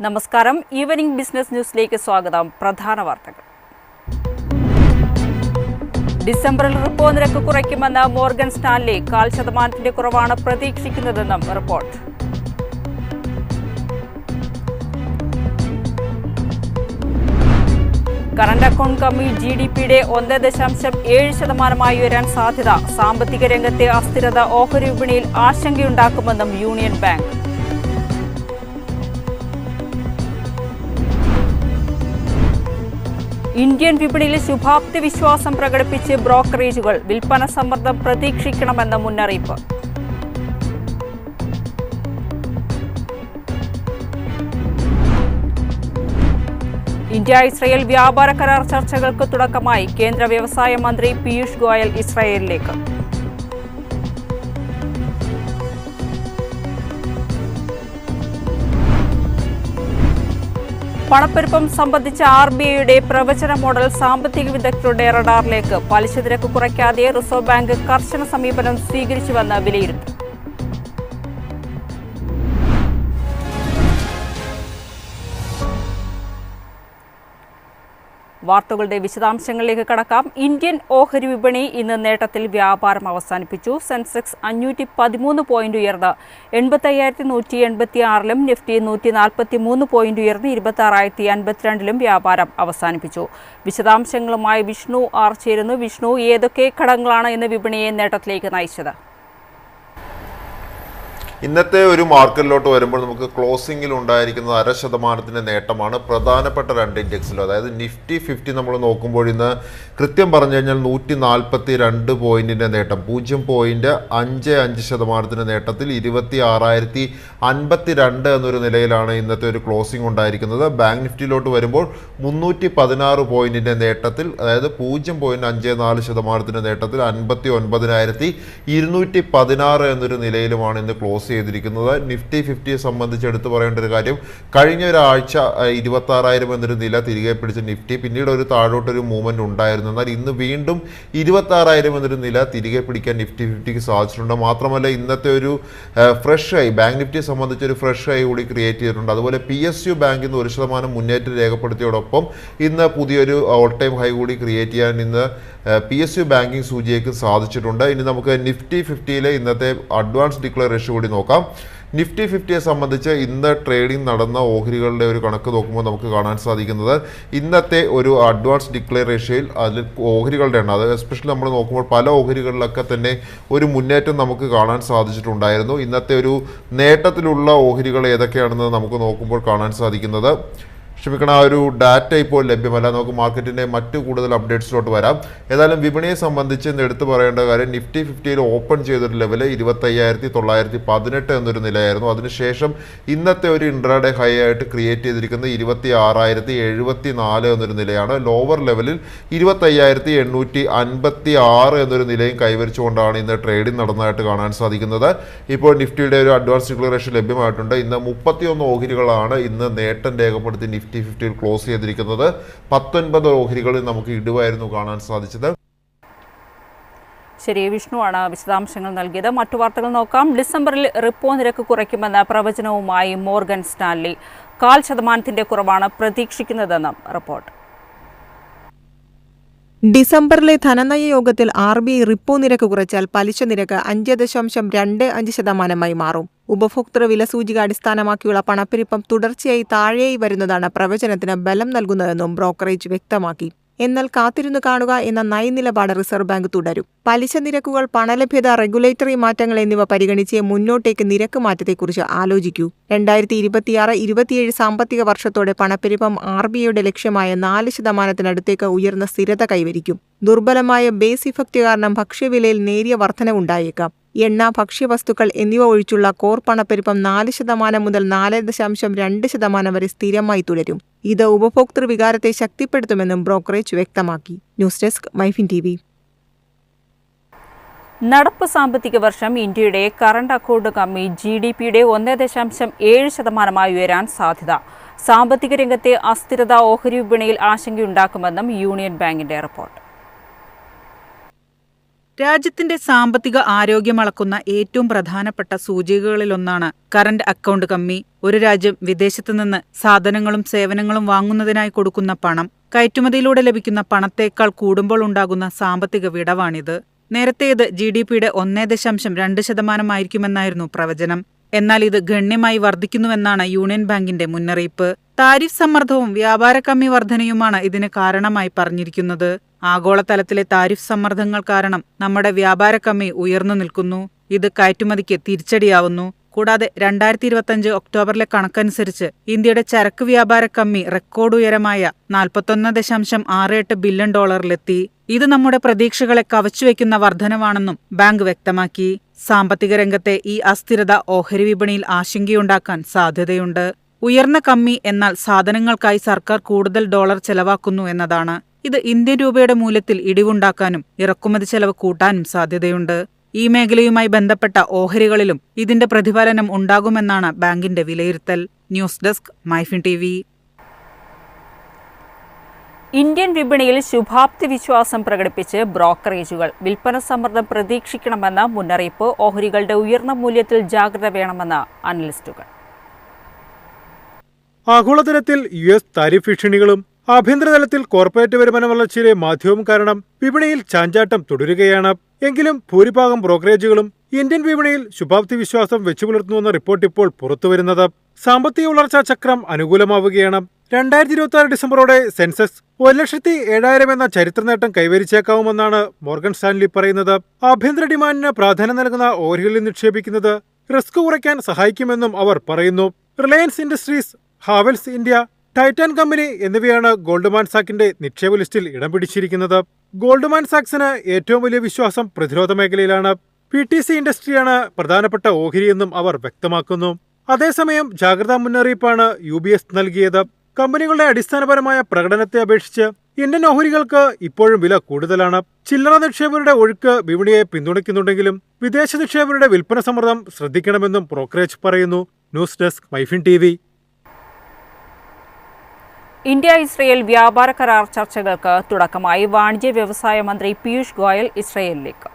നമസ്കാരം. Evening business ന്യൂസിലേക്ക് സ്വാഗതം. പ്രധാന വാർത്തകൾ. ഡിസംബറിൽ റിപ്പോ നിരക്ക് കുറയ്ക്കുമെന്ന് മോർഗൻ സ്റ്റാൻലി. 0.5% കുറവാണ് പ്രതീക്ഷിക്കുന്നതെന്നും റിപ്പോർട്ട്. കറന്റ് അക്കൗണ്ട് കമ്മി GDPയുടെ 1.7% ഉയരാൻ സാധ്യത. സാമ്പത്തിക രംഗത്തെ അസ്ഥിരത ഓഹരി വിപണിയിൽ ആശങ്കയുണ്ടാക്കുമെന്നും യൂണിയൻ ബാങ്ക്. ഇന്ത്യൻ വിപണിയിൽ ശുഭാപ്തി വിശ്വാസം പ്രകടിപ്പിച്ച് ബ്രോക്കറേജുകൾ. വിൽപ്പന സമ്മർദ്ദം പ്രതീക്ഷിക്കണമെന്ന മുന്നറിയിപ്പ്. ഇന്ത്യ-ഇസ്രയേൽ വ്യാപാര കരാർ ചർച്ചകൾക്ക് തുടക്കമായി. കേന്ദ്ര വ്യവസായ മന്ത്രി പീയൂഷ് ഗോയൽ ഇസ്രയേലിലേക്ക്. പണപ്പെരുപ്പം സംബന്ധിച്ച RBIയുടെ പ്രവചന മോഡൽ സാമ്പത്തിക വിദഗ്ധരുടെ റഡാറിലേക്ക്. പലിശ നിരക്ക് കുറയ്ക്കാതെ റിസർവ് ബാങ്ക് കർശന സമീപനം സ്വീകരിച്ചുവെന്ന് വിലയിരുത്തൽ. വാർത്തകളുടെ വിശദാംശങ്ങളിലേക്ക് കടക്കാം. ഇന്ത്യൻ ഓഹരി വിപണി ഇന്ന് നേട്ടത്തിൽ വ്യാപാരം അവസാനിപ്പിച്ചു. സെൻസെക്സ് 513 പോയിന്റ് ഉയർന്ന് 85,186-ലും നിഫ്റ്റി 143 പോയിന്റ് ഉയർന്ന് 26,052-ലും വ്യാപാരം അവസാനിപ്പിച്ചു. വിശദാംശങ്ങളുമായി വിഷ്ണു ആർ ചേരുന്നു. വിഷ്ണു, ഏതൊക്കെ ഘടകങ്ങളാണ് ഇന്ന് വിപണിയെ നേട്ടത്തിലേക്ക് നയിച്ചത്? ഇന്നത്തെ ഒരു മാർക്കറ്റിലോട്ട് വരുമ്പോൾ നമുക്ക് ക്ലോസിംഗിൽ ഉണ്ടായിരിക്കുന്നത് 0.5% നേട്ടമാണ് പ്രധാനപ്പെട്ട രണ്ട് ഇൻഡെക്സിലും. അതായത് നിഫ്റ്റി 50 നമ്മൾ നോക്കുമ്പോൾ ഇന്ന് കൃത്യം പറഞ്ഞു കഴിഞ്ഞാൽ 142 പോയിന്റിന്റെ നേട്ടം, 0.55% നേട്ടത്തിൽ 26,052 എന്നൊരു നിലയിലാണ് ഇന്നത്തെ ഒരു ക്ലോസിംഗ് ഉണ്ടായിരിക്കുന്നത്. ബാങ്ക് നിഫ്റ്റിയിലോട്ട് വരുമ്പോൾ 316 പോയിന്റിന്റെ നേട്ടത്തിൽ, അതായത് 0.54% നേട്ടത്തിൽ 59,216 എന്നൊരു നിലയിലുമാണ് ഇന്ന് ക്ലോസ് ചെയ്തിരിക്കുന്നത്. നിഫ്റ്റി 50 സംബന്ധിച്ച് എടുത്തു പറയേണ്ട ഒരു കാര്യം, കഴിഞ്ഞ ഒരാഴ്ച 26,000 എന്നൊരു നില തിരികെ പിടിച്ച നിഫ്റ്റി പിന്നീട് ഒരു താഴോട്ടൊരു മൂവ്മെന്റ് ഉണ്ടായിരുന്നു. എന്നാൽ ഇന്ന് വീണ്ടും 26,000 എന്നൊരു നില തിരികെ പിടിക്കാൻ നിഫ്റ്റി 50ക്ക് സാധിച്ചിട്ടുണ്ട്. മാത്രമല്ല ഇന്നത്തെ ഒരു ഫ്രഷ് ഹൈ, ബാങ്ക് നിഫ്റ്റിയെ സംബന്ധിച്ച് ഒരു ഫ്രഷ് ഹൈ കൂടി ക്രിയേറ്റ് ചെയ്തിട്ടുണ്ട്. അതുപോലെ PSU ബാങ്കിൽ നിന്ന് 1% മുന്നേറ്റം രേഖപ്പെടുത്തിയോടൊപ്പം ഇന്ന് പുതിയൊരു ഓൾ ടൈം ഹൈ കൂടി ക്രിയേറ്റ് ചെയ്യാൻ ഇന്ന് PSU ബാങ്കിങ് സൂചികയ്ക്ക് സാധിച്ചിട്ടുണ്ട്. ഇനി നമുക്ക് നിഫ്റ്റി 50യിലെ ഇന്നത്തെ അഡ്വാൻസ് ഡിക്ലെയർ റേഷ്യോ കൂടി നോക്കാം. നിഫ്റ്റി 50യെ സംബന്ധിച്ച് ഇന്ന് ട്രേഡിംഗ് നടന്ന ഓഹരികളുടെ ഒരു കണക്ക് നോക്കുമ്പോൾ നമുക്ക് കാണാൻ സാധിക്കുന്നത് ഇന്നത്തെ ഒരു അഡ്വാൻസ് ഡിക്ലെയർ റേഷ്യോയിൽ അതിൽ ഓഹരികളുടെ എണ്ണം, അത് എസ്പെഷ്യലി നമ്മൾ നോക്കുമ്പോൾ പല ഓഹരികളിലൊക്കെ തന്നെ ഒരു മുന്നേറ്റം നമുക്ക് കാണാൻ സാധിച്ചിട്ടുണ്ടായിരുന്നു. ഇന്നത്തെ ഒരു നേട്ടത്തിലുള്ള ഓഹരികൾ ഏതൊക്കെയാണെന്ന് നമുക്ക് നോക്കുമ്പോൾ കാണാൻ സാധിക്കുന്നത്, ക്ഷമിക്കണം, ആ ഒരു ഡാറ്റ ഇപ്പോൾ ലഭ്യമല്ല. നമുക്ക് മാർക്കറ്റിൻ്റെ മറ്റു കൂടുതൽ അപ്ഡേറ്റ്സിലോട്ട് വരാം. ഏതായാലും വിപണിയെ സംബന്ധിച്ച് എടുത്തു പറയേണ്ട കാര്യം, നിഫ്റ്റി 50യിൽ ഓപ്പൺ ചെയ്തൊരു ലെവല് 25,918 എന്നൊരു നിലയായിരുന്നു. അതിനുശേഷം ഇന്നത്തെ ഒരു ഇൻട്രാഡേ ഹൈ ആയിട്ട് ക്രിയേറ്റ് ചെയ്തിരിക്കുന്നത് 26,074 എന്നൊരു നിലയാണ്. ലോവർ ലെവലിൽ 25,856 എന്നൊരു നിലയും കൈവരിച്ചുകൊണ്ടാണ് ഇന്ന് ട്രേഡിംഗ് നടന്നതായിട്ട് കാണാൻ സാധിക്കുന്നത്. ഇപ്പോൾ നിഫ്റ്റിയുടെ ഒരു അഡ്വാൻസ് ഡിക്ലറേഷൻ ലഭ്യമായിട്ടുണ്ട്. ഇന്ന് 31 ഓഹരികളാണ് ഇന്ന് നേട്ടം രേഖപ്പെടുത്തി നിഫ്റ്റി 50യിൽ ക്ലോസ് ചെയ്തിരിക്കുന്നത്. 19 ഓഹരികളിൽ നമുക്ക് ഇടിവായിരുന്നു കാണാൻ സാധിച്ചത്. ശരി, വിഷ്ണുവാണ് വിശദാംശങ്ങൾ നൽകിയത്. മറ്റു വാർത്തകൾ നോക്കാം. ഡിസംബറിൽ റിപ്പോ നിരക്ക് കുറയ്ക്കുമെന്ന പ്രവചനവുമായി മോർഗൻ സ്റ്റാൻലി. 0.5% കുറവാണ് പ്രതീക്ഷിക്കുന്നതെന്നും റിപ്പോർട്ട്. ഡിസംബറിലെ ധനനയ യോഗത്തിൽ RBI റിപ്പോ നിരക്ക് കുറച്ചാൽ പലിശ നിരക്ക് 5.25% മാറും. ഉപഭോക്തൃ വില സൂചിക അടിസ്ഥാനമാക്കിയുള്ള പണപ്പെരുപ്പം തുടർച്ചയായി താഴെയായി വരുന്നതാണ് പ്രവചനത്തിന് ബലം നൽകുന്നതെന്നും ബ്രോക്കറേജ് വ്യക്തമാക്കി. എന്നാൽ കാത്തിരുന്നു കാണുക എന്ന നയനിലപാട് റിസർവ് ബാങ്ക് തുടരും. പലിശ നിരക്കുകൾ, പണലഭ്യത, റെഗുലേറ്ററി മാറ്റങ്ങൾ എന്നിവ പരിഗണിച്ച് മുന്നോട്ടേക്ക് നിരക്ക് മാറ്റത്തെക്കുറിച്ച് ആലോചിക്കൂ. 2026-27 സാമ്പത്തിക വർഷത്തോടെ പണപ്പെരുപ്പം RBIയുടെ ലക്ഷ്യമായ 4% ഉയർന്ന സ്ഥിരത കൈവരിക്കും. ദുർബലമായ ബേസ് ഇഫക്റ്റ് കാരണം ഭക്ഷ്യവിലയിൽ നേരിയ വർധനവുണ്ടായേക്കാം. എണ്ണ, ഭക്ഷ്യവസ്തുക്കൾ എന്നിവ ഒഴിച്ചുള്ള കോർ പണപ്പെരുപ്പം 4% മുതൽ 4.2% വരെ സ്ഥിരമായി തുടരും. ഇത് ഉപഭോക്തൃ വികാരത്തെ ശക്തിപ്പെടുത്തുമെന്നും ബ്രോക്കറേജ് വ്യക്തമാക്കി. News desk MyFin TV. നടപ്പ് സാമ്പത്തിക വർഷം ഇന്ത്യയുടെ കറന്റ് അക്കൗണ്ട് കമ്മി GDPയുടെ 1.7% ഉയരാൻ സാധ്യത. സാമ്പത്തിക രംഗത്തെ അസ്ഥിരത ഓഹരി വിപണിയിൽ ആശങ്കയുണ്ടാക്കുമെന്നും യൂണിയൻ ബാങ്കിന്റെ റിപ്പോർട്ട്. രാജ്യത്തിന്റെ സാമ്പത്തിക ആരോഗ്യം അളക്കുന്ന ഏറ്റവും പ്രധാനപ്പെട്ട സൂചികകളിലൊന്നാണ് കറന്റ് അക്കൗണ്ട് കമ്മി. ഒരു രാജ്യം വിദേശത്തു നിന്ന് സാധനങ്ങളും സേവനങ്ങളും വാങ്ങുന്നതിനായി കൊടുക്കുന്ന പണം കയറ്റുമതിയിലൂടെ ലഭിക്കുന്ന പണത്തേക്കാൾ കൂടുമ്പോൾ ഉണ്ടാകുന്ന സാമ്പത്തിക വിടവാണിത്. നേരത്തെ ഇത് GDPയുടെ 1.2% പ്രവചനം. എന്നാൽ ഇത് ഗണ്യമായി വർദ്ധിക്കുന്നുവെന്നാണ് യൂണിയൻ ബാങ്കിന്റെ മുന്നറിയിപ്പ്. താരിഫ് സമ്മർദ്ദവും വ്യാപാര കമ്മി വർധനയുമാണ് ഇതിന് കാരണമായി പറഞ്ഞിരിക്കുന്നത്. ആഗോളതലത്തിലെ താരിഫ് സമ്മർദ്ദങ്ങൾ കാരണം നമ്മുടെ വ്യാപാര കമ്മി ഉയർന്നു നിൽക്കുന്നു. ഇത് കയറ്റുമതിക്ക് തിരിച്ചടിയാവുന്നു. കൂടാതെ 2025 ഒക്ടോബറിലെ കണക്കനുസരിച്ച് ഇന്ത്യയുടെ ചരക്ക് വ്യാപാര കമ്മി റെക്കോർഡ് ഉയരമായ $41.68 ബില്യൺ ഇത് നമ്മുടെ പ്രതീക്ഷകളെ കവച്ചുവെക്കുന്ന വർധനവാണെന്നും ബാങ്ക് വ്യക്തമാക്കി. സാമ്പത്തിക രംഗത്തെ ഈ അസ്ഥിരത ഓഹരി വിപണിയിൽ ആശങ്കയുണ്ടാക്കാൻ സാധ്യതയുണ്ട്. ഉയർന്ന കമ്മി എന്നാൽ സാധനങ്ങൾക്കായി സർക്കാർ കൂടുതൽ ഡോളർ ചെലവാക്കുന്നു എന്നതാണ്. ഇത് ഇന്ത്യൻ രൂപയുടെ മൂല്യത്തിൽ ഇടിവുണ്ടാക്കാനും ഇറക്കുമതി ചെലവ് കൂട്ടാനും സാധ്യതയുണ്ട്. ഈ മേഖലയുമായി ബന്ധപ്പെട്ട ഓഹരികളിലും ഇതിന്റെ പ്രതിഫലനം ഉണ്ടാകുമെന്നാണ് ബാങ്കിന്റെ വിലയിരുത്തൽ. News desk MyFin TV. Indian വിപണിയിൽ ശുഭാപ്തി വിശ്വാസം പ്രകടിപ്പിച്ച് ബ്രോക്കറേജുകൾ. വിൽപ്പന സമ്മർദ്ദം പ്രതീക്ഷിക്കണമെന്ന മുന്നറിയിപ്പ്. ഓഹരികളുടെ ഉയർന്ന മൂല്യത്തിൽ ജാഗ്രത വേണമെന്ന് അനലിസ്റ്റുകൾ. ആഗോളതലത്തിൽ US താരിഫ് ഭീഷണികളും ആഭ്യന്തരതലത്തിൽ കോർപ്പറേറ്റ് വരുമാന വളർച്ചയിലെ മാധ്യവും കാരണം വിപണിയിൽ ചാഞ്ചാട്ടം തുടരുകയാണ്. എങ്കിലും ഭൂരിഭാഗം ബ്രോക്കറേജുകളും ഇന്ത്യൻ വിപണിയിൽ ശുഭാപ്തി വിശ്വാസം വെച്ചുപുലർത്തുന്നുവെന്ന റിപ്പോർട്ട് ഇപ്പോൾ പുറത്തുവരുന്നത്. സാമ്പത്തിക വളർച്ചാ ചക്രം അനുകൂലമാവുകയാണ്. 2026 ഡിസംബറോടെ സെൻസെക്സ് 1,07,000 എന്ന ചരിത്ര നേട്ടം കൈവരിച്ചേക്കാവുമെന്നാണ് മോർഗൻ സ്റ്റാൻലി പറയുന്നത്. ആഭ്യന്തര ഡിമാൻഡിന് പ്രാധാന്യം നൽകുന്ന ഓഹരികളിൽ നിക്ഷേപിക്കുന്നത് റിസ്ക് കുറയ്ക്കാൻ സഹായിക്കുമെന്നും അവർ പറയുന്നു. Reliance industries, Havells India, Titan company എന്നിവയാണ് ഗോൾഡ്മാൻ സാക്കിന്റെ നിക്ഷേപ ലിസ്റ്റിൽ ഇടം പിടിച്ചിരിക്കുന്നത്. ഗോൾഡ്മാൻ സാക്സിന് ഏറ്റവും വലിയ വിശ്വാസം പ്രതിരോധ മേഖലയിലാണ്. PTC ഇൻഡസ്ട്രിയാണ് പ്രധാനപ്പെട്ട ഓഹരിയെന്നും അവർ വ്യക്തമാക്കുന്നു. അതേസമയം ജാഗ്രതാ മുന്നറിയിപ്പാണ് UBS നൽകിയത്. കമ്പനികളുടെ അടിസ്ഥാനപരമായ പ്രകടനത്തെ അപേക്ഷിച്ച് ഇന്ത്യൻ ഓഹരികൾക്ക് ഇപ്പോഴും വില കൂടുതലാണ്. ചില്ലറ നിക്ഷേപകരുടെ ഒഴുക്ക് വിപണിയെ പിന്തുണയ്ക്കുന്നുണ്ടെങ്കിലും വിദേശ നിക്ഷേപകരുടെ വിൽപ്പന സമ്മർദ്ദം ശ്രദ്ധിക്കണമെന്നും ബ്രോക്കറേജ് പറയുന്നു. News desk MyFin TV. India-Israel വ്യാപാര കരാർ ചർച്ചകൾക്ക് തുടക്കമായി. വാണിജ്യ വ്യവസായ മന്ത്രി പീയൂഷ് ഗോയൽ ഇസ്രയേലിലേക്ക്.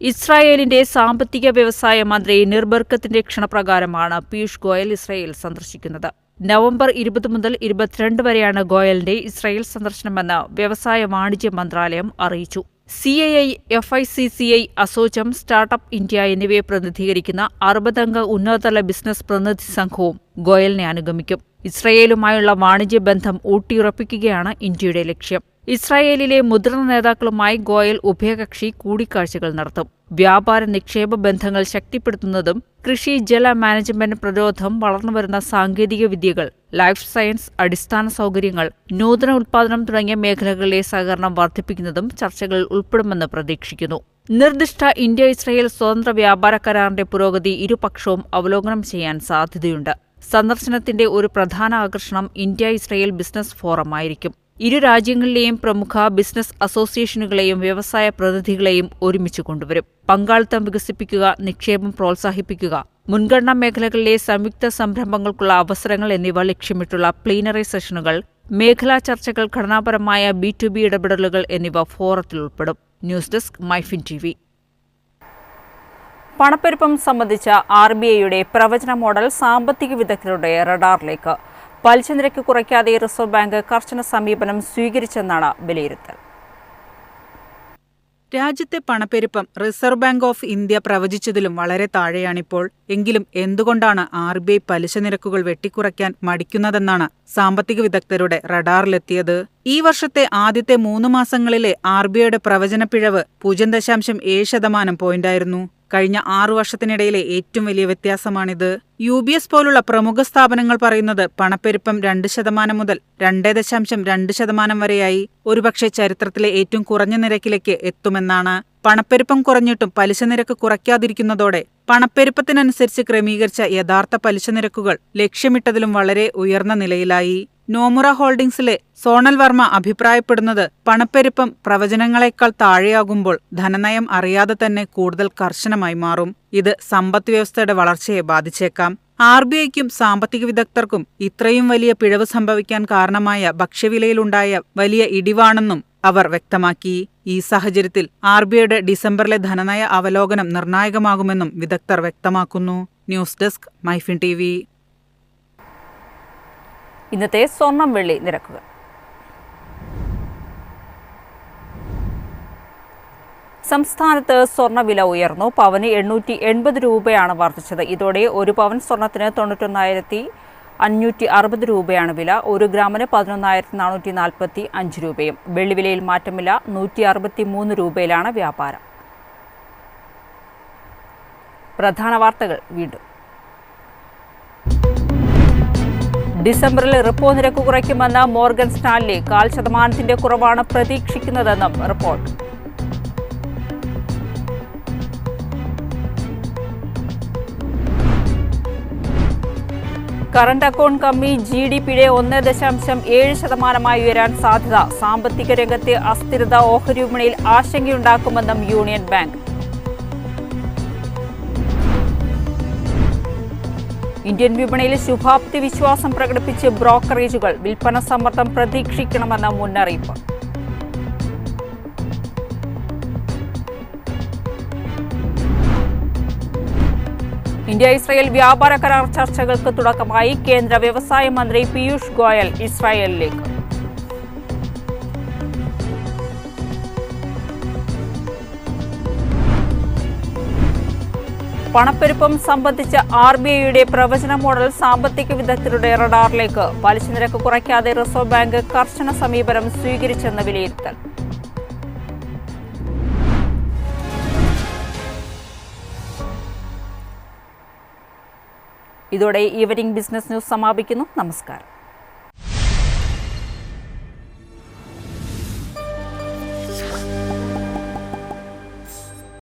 ഇസ്രായേലിന്റെ സാമ്പത്തിക വ്യവസായ മന്ത്രി നിർ ബർക്കത്തിന്റെ ക്ഷണപ്രകാരമാണ് പീയൂഷ് ഗോയൽ ഇസ്രായേൽ സന്ദർശിക്കുന്നത്. നവംബർ 20 മുതൽ 22 വരെയാണ് ഗോയലിന്റെ ഇസ്രായേൽ സന്ദർശനമെന്ന് വ്യവസായ വാണിജ്യ മന്ത്രാലയം അറിയിച്ചു. CII, FICCI, ASSOCHAM, startup India എന്നിവയെ പ്രതിനിധീകരിക്കുന്ന 60 അംഗ ഉന്നതതല ബിസിനസ് പ്രതിനിധി സംഘവും ഗോയലിനെ അനുഗമിക്കും. ഇസ്രായേലുമായുള്ള വാണിജ്യ ബന്ധം ഊട്ടിയുറപ്പിക്കുകയാണ് ഇന്ത്യയുടെ ലക്ഷ്യം. ഇസ്രായേലിലെ മുതിർന്ന നേതാക്കളുമായി ഗോയൽ ഉഭയകക്ഷി കൂടിക്കാഴ്ചകൾ നടത്തും. വ്യാപാര നിക്ഷേപ ബന്ധങ്ങൾ ശക്തിപ്പെടുത്തുന്നതും കൃഷി, ജല മാനേജ്മെന്റ്, പ്രതിരോധം, വളർന്നുവരുന്ന സാങ്കേതിക വിദ്യകൾ, ലൈഫ് സയൻസ്, അടിസ്ഥാന സൗകര്യങ്ങൾ, നൂതന ഉൽപ്പാദനം തുടങ്ങിയ മേഖലകളിലെ സഹകരണം വർദ്ധിപ്പിക്കുന്നതും ചർച്ചകളിൽ ഉൾപ്പെടുമെന്ന് പ്രതീക്ഷിക്കുന്നു. നിർദ്ദിഷ്ട ഇന്ത്യ-ഇസ്രായേൽ സ്വതന്ത്ര വ്യാപാര കരാറിന്റെ പുരോഗതി ഇരുപക്ഷവും അവലോകനം ചെയ്യാൻ സാധ്യതയുണ്ട്. സന്ദർശനത്തിന്റെ ഒരു പ്രധാന ആകർഷണം ഇന്ത്യ-ഇസ്രായേൽ ബിസിനസ് ഫോറമായിരിക്കും. ഇരു രാജ്യങ്ങളിലെയും പ്രമുഖ ബിസിനസ് അസോസിയേഷനുകളെയും വ്യവസായ പ്രതിനിധികളെയും ഒരുമിച്ച് കൊണ്ടുവരും. പങ്കാളിത്തം വികസിപ്പിക്കുക, നിക്ഷേപം പ്രോത്സാഹിപ്പിക്കുക, മുൻഗണനാ മേഖലകളിലെ സംയുക്ത സംരംഭങ്ങൾക്കുള്ള അവസരങ്ങൾ എന്നിവ ലക്ഷ്യമിട്ടുള്ള പ്ലീനറി സെഷനുകൾ, മേഖലാ ചർച്ചകൾ, ഘടനാപരമായ B2B ഇടപെടലുകൾ എന്നിവ ഫോറത്തിൽ ഉൾപ്പെടും. News desk MyFin TV. പണപ്പെരുപ്പം സംബന്ധിച്ച RBIയുടെ പ്രവചന മോഡൽ സാമ്പത്തിക വിദഗ്ധരുടെ റഡാറിലേക്ക്. പലിശ നിരക്ക് കുറയ്ക്കാതെ റിസർവ് ബാങ്ക് കർശന സമീപനം സ്വീകരിച്ചെന്നാണ് വിലയിരുത്തൽ. രാജ്യത്തെ പണപ്പെരുപ്പം റിസർവ് ബാങ്ക് ഓഫ് ഇന്ത്യ പ്രവചിച്ചതിലും വളരെ താഴെയാണിപ്പോൾ. എങ്കിലും എന്തുകൊണ്ടാണ് RBI പലിശ നിരക്കുകൾ വെട്ടിക്കുറയ്ക്കാൻ മടിക്കുന്നതെന്നാണ് സാമ്പത്തിക വിദഗ്ധരുടെ റഡാറിലെത്തിയത്. ഈ വർഷത്തെ ആദ്യത്തെ 3 മാസങ്ങളിലെ RBIയുടെ പ്രവചന പിഴവ് 0.7% പോയിന്റായിരുന്നു. കഴിഞ്ഞ 6 വർഷത്തിനിടയിലെ ഏറ്റവും വലിയ വ്യത്യാസമാണിത്. UBS പോലുള്ള പ്രമുഖ സ്ഥാപനങ്ങൾ പറയുന്നത് പണപ്പെരുപ്പം 2% മുതൽ 2.2% വരെയായി ഒരുപക്ഷെ ചരിത്രത്തിലെ ഏറ്റവും കുറഞ്ഞ നിരക്കിലേക്ക് എത്തുമെന്നാണ്. പണപ്പെരുപ്പം കുറഞ്ഞിട്ടും പലിശ നിരക്ക് കുറയ്ക്കാതിരിക്കുന്നതോടെ പണപ്പെരുപ്പത്തിനനുസരിച്ച് ക്രമീകരിച്ച യഥാർത്ഥ പലിശ നിരക്കുകൾ ലക്ഷ്യമിട്ടതിലും വളരെ ഉയർന്ന നിലയിലായി. നോമുറ ഹോൾഡിംഗ്സിലെ സോണൽ വർമ്മ അഭിപ്രായപ്പെടുന്നത് പണപ്പെരുപ്പം പ്രവചനങ്ങളെക്കാൾ താഴെയാകുമ്പോൾ ധനനയം അറിയാതെ തന്നെ കൂടുതൽ കർശനമായി മാറും. ഇത് സമ്പദ് വ്യവസ്ഥയുടെ വളർച്ചയെ ബാധിച്ചേക്കാം. RBIക്കും സാമ്പത്തിക വിദഗ്ധർക്കും ഇത്രയും വലിയ പിഴവ് സംഭവിക്കാൻ കാരണമായ ഭക്ഷ്യവിലയിലുണ്ടായ വലിയ ഇടിവാണെന്നും അവർ വ്യക്തമാക്കി. ഈ സാഹചര്യത്തിൽ RBIയുടെ ഡിസംബറിലെ ധനനയ അവലോകനം നിർണായകമാകുമെന്നും വിദഗ്ധർ വ്യക്തമാക്കുന്നു. News desk MyFin TV. ഇന്നത്തെ സ്വർണം വെള്ളി നിരക്കുകൾ. സംസ്ഥാനത്ത് സ്വർണ്ണവില ഉയർന്നു. പവന് 880 രൂപയാണ് വർദ്ധിച്ചത്. ഇതോടെ ഒരു പവൻ സ്വർണത്തിന് 91,560 രൂപയാണ് വില. 1 ഗ്രാമിന് 11,445 രൂപയും. വെള്ളിവിലയിൽ മാറ്റമില്ല. 163 രൂപയിലാണ് വ്യാപാരം. പ്രധാന വാർത്തകൾ വീണ്ടും. ഡിസംബറിൽ റിപ്പോ നിരക്ക് കുറയ്ക്കുമെന്ന് മോർഗൻ സ്റ്റാൻലി. 0.5% കുറവാണ് പ്രതീക്ഷിക്കുന്നതെന്നും റിപ്പോർട്ട്. കറന്റ് അക്കൗണ്ട് കമ്മി GDPയുടെ 1.7% ഉയരാൻ സാധ്യത. സാമ്പത്തിക രംഗത്തെ അസ്ഥിരത ഓഹരി വിപണിയിൽ ആശങ്കയുണ്ടാക്കുമെന്നും യൂണിയൻ ബാങ്ക്. ഇന്ത്യൻ വിപണിയിൽ ശുഭാപ്തി വിശ്വാസം പ്രകടിപ്പിച്ച് ബ്രോക്കറേജുകൾ. വിൽപ്പന സമ്മർദ്ദം പ്രതീക്ഷിക്കണമെന്ന മുന്നറിയിപ്പ്. ഇന്ത്യ-ഇസ്രായേൽ വ്യാപാര കരാർ ചർച്ചകൾക്ക് തുടക്കമായി. കേന്ദ്ര വ്യവസായ മന്ത്രി പീയൂഷ് ഗോയൽ ഇസ്രായേലിലേക്ക്. പണപ്പെരുപ്പം സംബന്ധിച്ച RBIയുടെ പ്രവചന മോഡൽ സാമ്പത്തിക വിദഗ്ധരുടെ റഡാറിലേക്ക്. പലിശ നിരക്ക് കുറയ്ക്കാതെ റിസർവ് ബാങ്ക് കർശന സമീപനം സ്വീകരിച്ചെന്ന് വിലയിരുത്തൽ. ഇതോടെ ഈവനിംഗ് ബിസിനസ് ന്യൂസ് സമാപിക്കുന്നു. നമസ്കാരം.